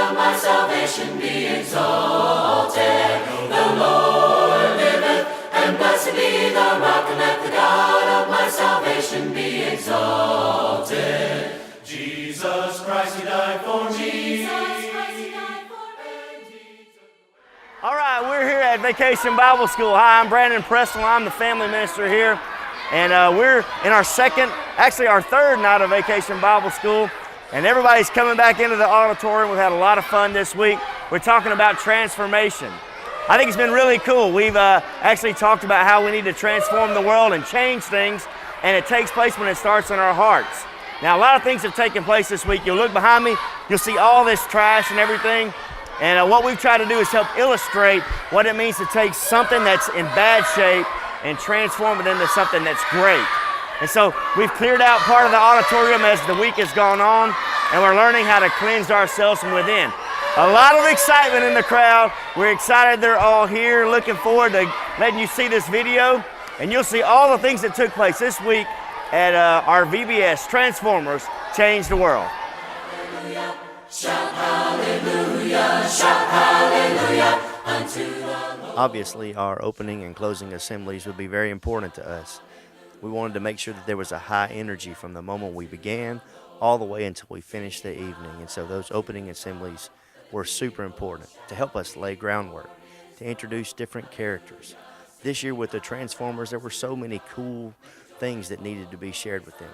of my salvation be exalted. The Lord liveth, and blessed be the rock, and let the God of my salvation be exalted. Jesus Christ, He died for me. All right, we're here at Vacation Bible School. Hi, I'm Brandon Preston. I'm the family minister here. And we're in our third night of Vacation Bible School. And everybody's coming back into the auditorium. We've had a lot of fun this week. We're talking about transformation. I think it's been really cool. We've actually talked about how we need to transform the world and change things. And it takes place when it starts in our hearts. Now, a lot of things have taken place this week. You'll look behind me, you'll see all this trash and everything. And what we've tried to do is help illustrate what it means to take something that's in bad shape and transform it into something that's great. And so we've cleared out part of the auditorium as the week has gone on, and we're learning how to cleanse ourselves from within. A lot of excitement in the crowd. We're excited they're all here, looking forward to letting you see this video, and you'll see all the things that took place this week at our VBS Transformers Change the World. Shout hallelujah, shout hallelujah unto the Lord. Obviously, our opening and closing assemblies would be very important to us. We wanted to make sure that there was a high energy from the moment we began all the way until we finished the evening. And so those opening assemblies were super important to help us lay groundwork, to introduce different characters. This year with the Transformers, there were so many cool things that needed to be shared with them.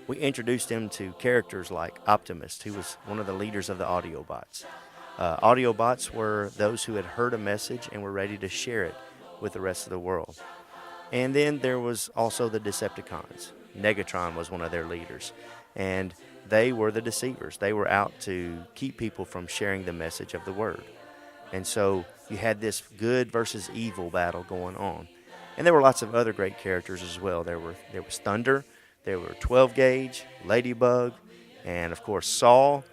We introduced them to characters like Optimus, who was one of the leaders of the Autobots. Autobots were those who had heard a message and were ready to share it with the rest of the world. And then there was also the Decepticons. Negatron was one of their leaders, and they were the deceivers. They were out to keep people from sharing the message of the Word. And so you had this good versus evil battle going on. And there were lots of other great characters as well. There was Thunder, there were 12 Gauge, Ladybug, and of course Saul.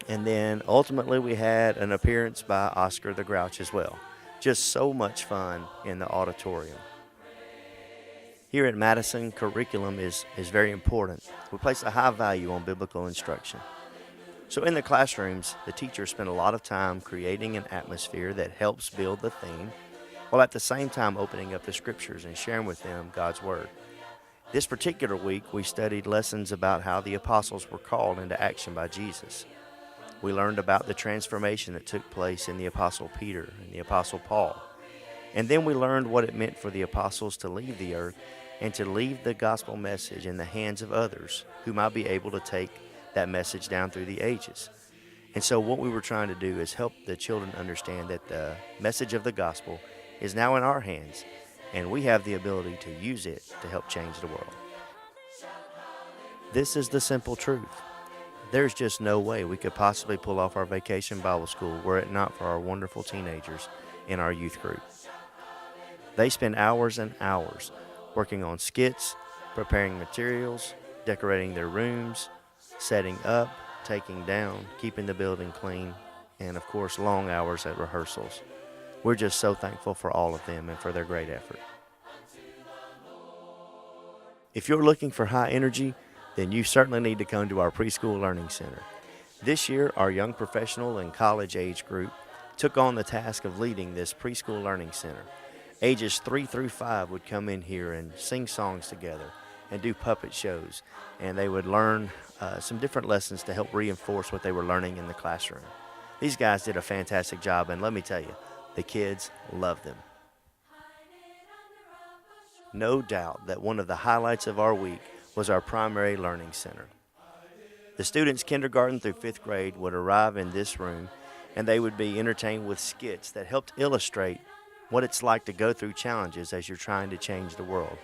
And then ultimately we had an appearance by Oscar the Grouch as well. Just so much fun in the auditorium. Here at Madison, curriculum is very important. We place a high value on biblical instruction. So in the classrooms, the teachers spend a lot of time creating an atmosphere that helps build the theme, while at the same time opening up the scriptures and sharing with them God's Word. This particular week, we studied lessons about how the apostles were called into action by Jesus. We learned about the transformation that took place in the Apostle Peter and the Apostle Paul. And then we learned what it meant for the apostles to leave the earth and to leave the gospel message in the hands of others who might be able to take that message down through the ages. And so what we were trying to do is help the children understand that the message of the gospel is now in our hands, and we have the ability to use it to help change the world. This is the simple truth. There's just no way we could possibly pull off our Vacation Bible School were it not for our wonderful teenagers in our youth group. They spend hours and hours working on skits, preparing materials, decorating their rooms, setting up, taking down, keeping the building clean, and of course long hours at rehearsals. We're just so thankful for all of them and for their great effort. If you're looking for high energy, then you certainly need to come to our Preschool Learning Center. This year, our young professional and college age group took on the task of leading this Preschool Learning Center. Ages 3 through 5 would come in here and sing songs together and do puppet shows, and they would learn some different lessons to help reinforce what they were learning in the classroom. These guys did a fantastic job, and let me tell you, the kids loved them. No doubt that one of the highlights of our week was our primary learning center. The students kindergarten through 5th grade would arrive in this room, and they would be entertained with skits that helped illustrate what it's like to go through challenges as you're trying to change the world.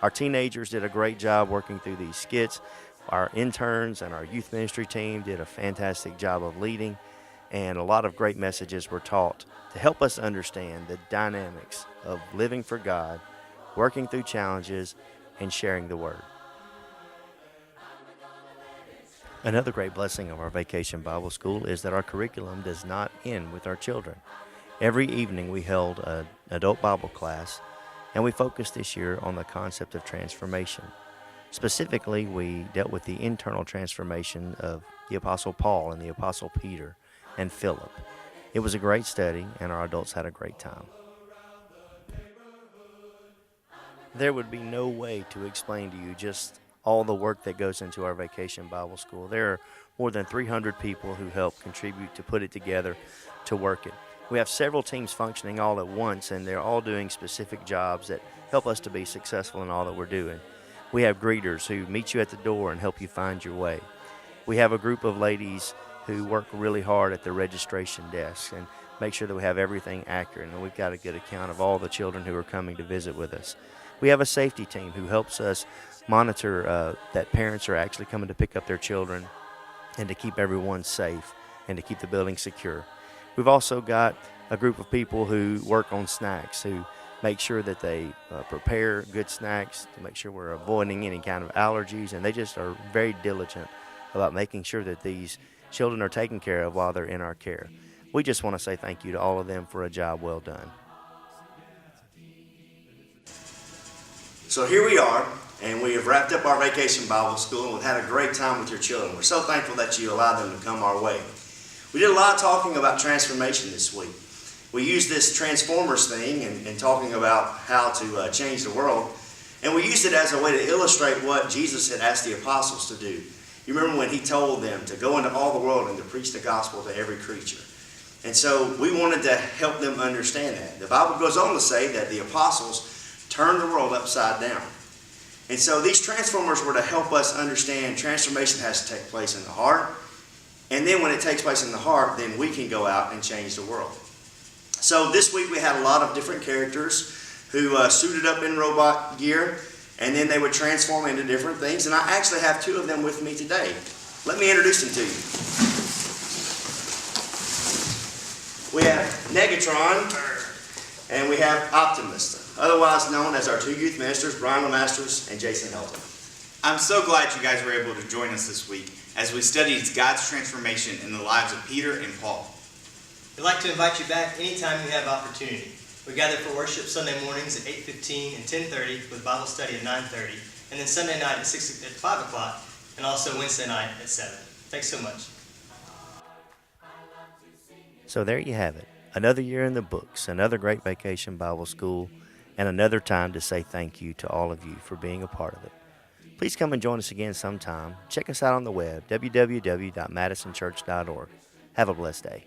Our teenagers did a great job working through these skits. Our interns and our youth ministry team did a fantastic job of leading, and a lot of great messages were taught to help us understand the dynamics of living for God, working through challenges, and sharing the Word. Another great blessing of our Vacation Bible School is that our curriculum does not end with our children. Every evening we held an adult Bible class, and we focused this year on the concept of transformation. Specifically, we dealt with the internal transformation of the Apostle Paul and the Apostle Peter, and Philip. It was a great study, and our adults had a great time. There would be no way to explain to you just all the work that goes into our Vacation Bible School. There are more than 300 people who help contribute to put it together, to work it. We have several teams functioning all at once, and they're all doing specific jobs that help us to be successful in all that we're doing. We have greeters who meet you at the door and help you find your way. We have a group of ladies who work really hard at the registration desk and make sure that we have everything accurate, and we've got a good account of all the children who are coming to visit with us. We have a safety team who helps us monitor that parents are actually coming to pick up their children and to keep everyone safe and to keep the building secure. We've also got a group of people who work on snacks, who make sure that they prepare good snacks to make sure we're avoiding any kind of allergies, and they just are very diligent about making sure that these children are taken care of while they're in our care. We just want to say thank you to all of them for a job well done. So here we are, and we have wrapped up our Vacation Bible School, and we've had a great time with your children. We're so thankful that you allowed them to come our way. We did a lot of talking about transformation this week. We used this Transformers thing and talking about how to change the world, and we used it as a way to illustrate what Jesus had asked the apostles to do. You remember when he told them to go into all the world and to preach the gospel to every creature. And so we wanted to help them understand that. The Bible goes on to say that the apostles turned the world upside down. And so these transformers were to help us understand transformation has to take place in the heart. And then when it takes place in the heart, then we can go out and change the world. So this week we had a lot of different characters who suited up in robot gear, and then they would transform into different things. And I actually have two of them with me today. Let me introduce them to you. We have Negatron and we have Optimus, otherwise known as our two youth ministers, Brian LeMasters and Jason Helton. I'm so glad you guys were able to join us this week as we studied God's transformation in the lives of Peter and Paul. We'd like to invite you back anytime you have opportunity. We gather for worship Sunday mornings at 8:15 and 10:30 with Bible study at 9:30, and then Sunday night at 5 o'clock, and also Wednesday night at 7. Thanks so much. So there you have it. Another year in the books, another great Vacation Bible School, and another time to say thank you to all of you for being a part of it. Please come and join us again sometime. Check us out on the web, www.madisonchurch.org. Have a blessed day.